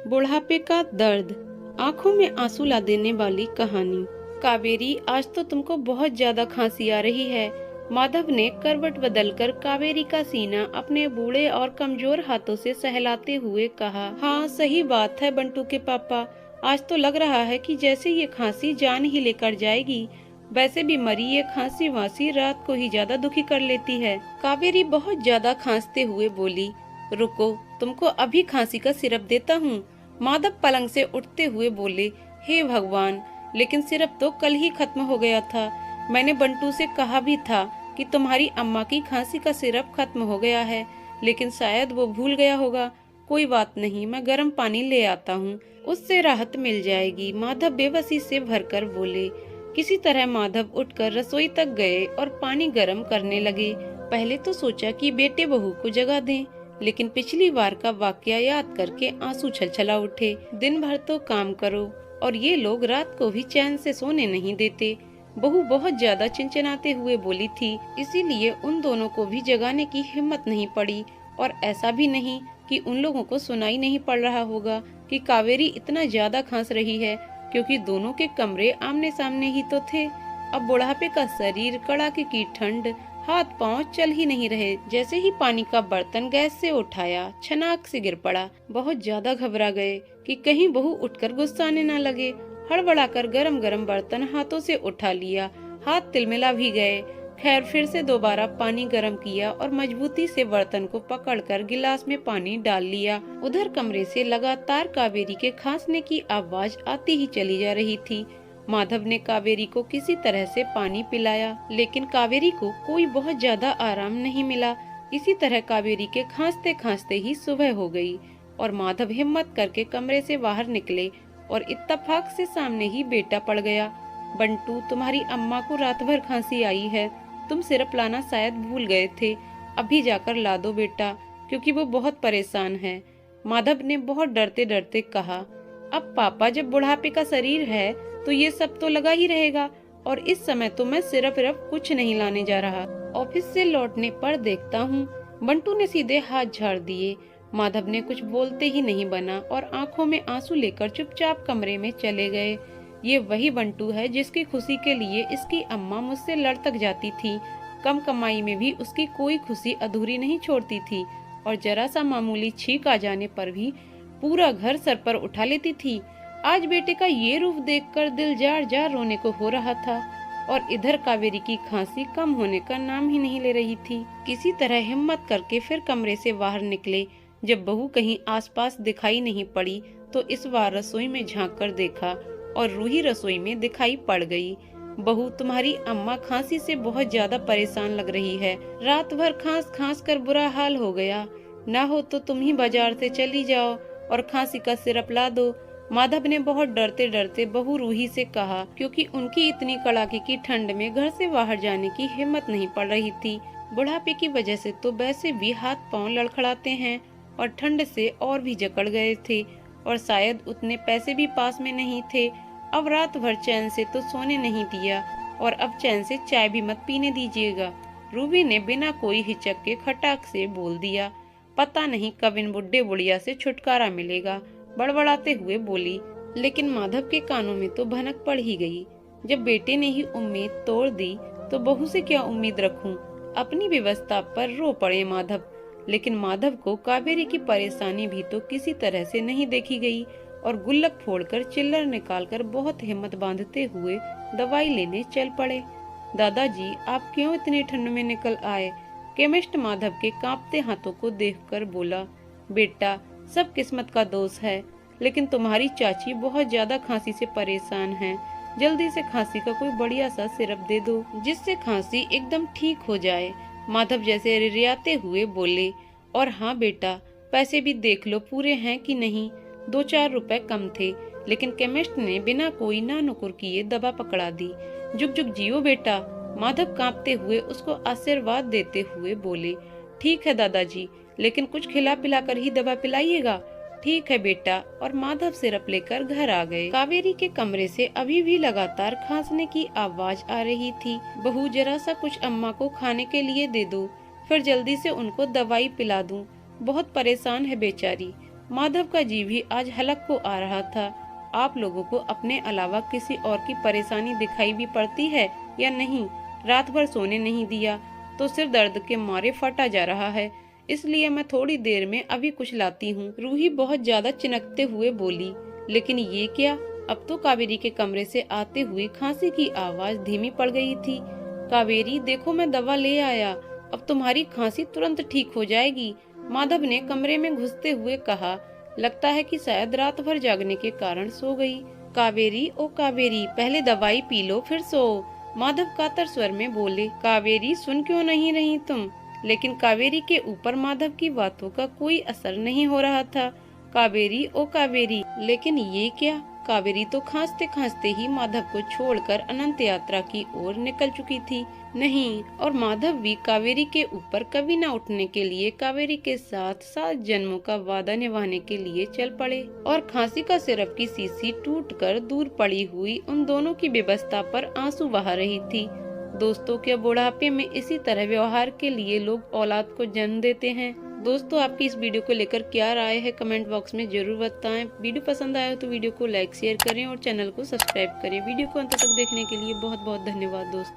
बुढ़ापे का दर्द, आंखों में आंसू ला देने वाली कहानी। कावेरी, आज तो तुमको बहुत ज्यादा खांसी आ रही है। माधव ने करवट बदलकर कावेरी का सीना अपने बूढ़े और कमजोर हाथों से सहलाते हुए कहा। हाँ, सही बात है बंटू के पापा। आज तो लग रहा है कि जैसे ये खांसी जान ही लेकर जाएगी। वैसे भी मरी ये खांसी वासी रात को ही ज्यादा दुखी कर लेती है। कावेरी बहुत ज्यादा खांसते हुए बोली। रुको, तुमको अभी खांसी का सिरप देता हूँ। माधव पलंग से उठते हुए बोले। हे भगवान, लेकिन सिरप तो कल ही खत्म हो गया था। मैंने बंटू से कहा भी था कि तुम्हारी अम्मा की खांसी का सिरप खत्म हो गया है, लेकिन शायद वो भूल गया होगा। कोई बात नहीं, मैं गर्म पानी ले आता हूँ, उससे राहत मिल जाएगी। माधव बेबसी से भरकर बोले। किसी तरह माधव उठकर रसोई तक गए और पानी गर्म करने लगे। पहले तो सोचा कि बेटे बहू को जगा दें, लेकिन पिछली बार का वाकया याद करके आंसू छलछला उठे। दिन भर तो काम करो और ये लोग रात को भी चैन से सोने नहीं देते। बहू बहुत ज्यादा चिंचिनाते हुए बोली थी, इसीलिए उन दोनों को भी जगाने की हिम्मत नहीं पड़ी। और ऐसा भी नहीं कि उन लोगों को सुनाई नहीं पड़ रहा होगा कि कावेरी इतना ज्यादा खांस रही है, क्योंकि दोनों के कमरे आमने सामने ही तो थे। अब बुढ़ापे का शरीर, कड़ाके की ठंड, हाथ पांव चल ही नहीं रहे। जैसे ही पानी का बर्तन गैस से उठाया, छनाक से गिर पड़ा। बहुत ज्यादा घबरा गए कि कहीं बहू उठकर गुस्साने न लगे। हड़बड़ाकर गरम गरम बर्तन हाथों से उठा लिया। हाथ तिलमिला भी गए। खैर, फिर से दोबारा पानी गर्म किया और मजबूती से बर्तन को पकड़कर गिलास में पानी डाल लिया। उधर कमरे से लगातार कावेरी के खांसने की आवाज आती ही चली जा रही थी। माधव ने कावेरी को किसी तरह से पानी पिलाया, लेकिन कावेरी को कोई बहुत ज्यादा आराम नहीं मिला। इसी तरह कावेरी के खांसते खांसते ही सुबह हो गई और माधव हिम्मत करके कमरे से बाहर निकले और इत्तेफाक से सामने ही बेटा पड़ गया। बंटू, तुम्हारी अम्मा को रात भर खांसी आई है। तुम सिरप लाना शायद भूल गए थे। अभी जाकर ला दो बेटा, क्योंकि वो बहुत परेशान है। माधव ने बहुत डरते डरते कहा। अब पापा, जब बुढ़ापे का शरीर है तो ये सब तो लगा ही रहेगा, और इस समय तो मैं सिर्फ कुछ नहीं लाने जा रहा। ऑफिस से लौटने पर देखता हूँ। बंटू ने सीधे हाथ झाड़ दिए। माधव ने कुछ बोलते ही नहीं बना और आंखों में आंसू लेकर चुपचाप कमरे में चले गए। ये वही बंटू है जिसकी खुशी के लिए इसकी अम्मा मुझसे लड़ तक जाती थी। कम कमाई में भी उसकी कोई खुशी अधूरी नहीं छोड़ती थी, और जरा सा मामूली छींक आ जाने पर भी पूरा घर सर पर उठा लेती थी। आज बेटे का ये रूप देखकर दिल जार जार रोने को हो रहा था, और इधर कावेरी की खांसी कम होने का नाम ही नहीं ले रही थी। किसी तरह हिम्मत करके फिर कमरे से बाहर निकले। जब बहू कहीं आसपास दिखाई नहीं पड़ी तो इस बार रसोई में झांक कर देखा, और रूही रसोई में दिखाई पड़ गई। बहू, तुम्हारी अम्मा खांसी से बहुत ज्यादा परेशान लग रही है। रात भर खांस खांस कर बुरा हाल हो गया। ना हो तो तुम ही बाजार से चली जाओ और खांसी का सिरप ला दो। माधव ने बहुत डरते डरते बहू रूही से कहा, क्योंकि उनकी इतनी कड़ाके की ठंड में घर से बाहर जाने की हिम्मत नहीं पड़ रही थी। बुढ़ापे की वजह से तो वैसे भी हाथ पांव लड़खड़ाते हैं, और ठंड से और भी जकड़ गए थे, और शायद उतने पैसे भी पास में नहीं थे। अब रात भर चैन से तो सोने नहीं दिया, और अब चैन से चाय भी मत पीने दीजिएगा। रूबी ने बिना कोई हिचक के खटाक से बोल दिया। पता नहीं कब इन बुड्ढे बुढ़िया से छुटकारा मिलेगा, बड़बड़ाते हुए बोली। लेकिन माधव के कानों में तो भनक पड़ ही गई। जब बेटे ने ही उम्मीद तोड़ दी तो बहू से क्या उम्मीद रखूं। अपनी व्यवस्था पर रो पड़े माधव। लेकिन माधव को कावेरी की परेशानी भी तो किसी तरह से नहीं देखी गई, और गुल्लक फोड़कर चिल्लर निकालकर बहुत हिम्मत बांधते हुए दवाई लेने चल पड़े। दादाजी, आप क्यों इतनी ठंड में निकल आए? केमिस्ट माधव के कांपते हाथों को देखकर बोला। बेटा, सब किस्मत का दोष है, लेकिन तुम्हारी चाची बहुत ज्यादा खांसी से परेशान हैं। जल्दी से खांसी का कोई बढ़िया सा सिरप दे दो, जिससे खांसी एकदम ठीक हो जाए। माधव जैसे रिरियाते हुए बोले। और हाँ बेटा, पैसे भी देख लो पूरे हैं कि नहीं। 2-4 रुपए कम थे, लेकिन केमिस्ट ने बिना कोई ना नुकुर किए दवा पकड़ा दी। जुग जुग जियो बेटा। माधव कांपते हुए उसको आशीर्वाद देते हुए बोले। ठीक है दादाजी, लेकिन कुछ खिला पिला कर ही दवा पिलाइएगा। ठीक है बेटा। और माधव सिरप लेकर घर आ गए। कावेरी के कमरे से अभी भी लगातार खांसने की आवाज आ रही थी। बहू, जरा सा कुछ अम्मा को खाने के लिए दे दो, फिर जल्दी से उनको दवाई पिला दूं। बहुत परेशान है बेचारी। माधव का जी भी आज हलक को आ रहा था। आप लोगों को अपने अलावा किसी और की परेशानी दिखाई भी पड़ती है या नहीं? रात भर सोने नहीं दिया तो सिर दर्द के मारे फटा जा रहा है, इसलिए मैं थोड़ी देर में अभी कुछ लाती हूँ। रूही बहुत ज्यादा चिनकते हुए बोली। लेकिन ये क्या? अब तो कावेरी के कमरे से आते हुए खांसी की आवाज धीमी पड़ गई थी। कावेरी देखो, मैं दवा ले आया, अब तुम्हारी खांसी तुरंत ठीक हो जाएगी, माधव ने कमरे में घुसते हुए कहा। लगता है कि शायद रात भर जागने के कारण सो गई। कावेरी, ओ कावेरी, पहले दवाई पी लो फिर सो, माधव कातर स्वर में बोले। कावेरी, सुन क्यों नहीं रही तुम? लेकिन कावेरी के ऊपर माधव की बातों का कोई असर नहीं हो रहा था। कावेरी, ओ कावेरी, लेकिन ये क्या? कावेरी तो खांसते खांसते ही माधव को छोड़कर अनंत यात्रा की ओर निकल चुकी थी। नहीं, और माधव भी कावेरी के ऊपर कभी न उठने के लिए कावेरी के साथ 7 जन्मों का वादा निभाने के लिए चल पड़े। और खांसी का सिरप की शीशी टूटकर दूर पड़ी हुई उन दोनों की व्यवस्था पर आंसू बहा रही थी। दोस्तों, क्या बुढ़ापे में इसी तरह व्यवहार के लिए लोग औलाद को जन्म देते हैं? दोस्तों, आपकी इस वीडियो को लेकर क्या राय है कमेंट बॉक्स में जरूर बताएं। वीडियो पसंद आया तो वीडियो को लाइक शेयर करें और चैनल को सब्सक्राइब करें। वीडियो को अंत तक देखने के लिए बहुत बहुत धन्यवाद दोस्तों।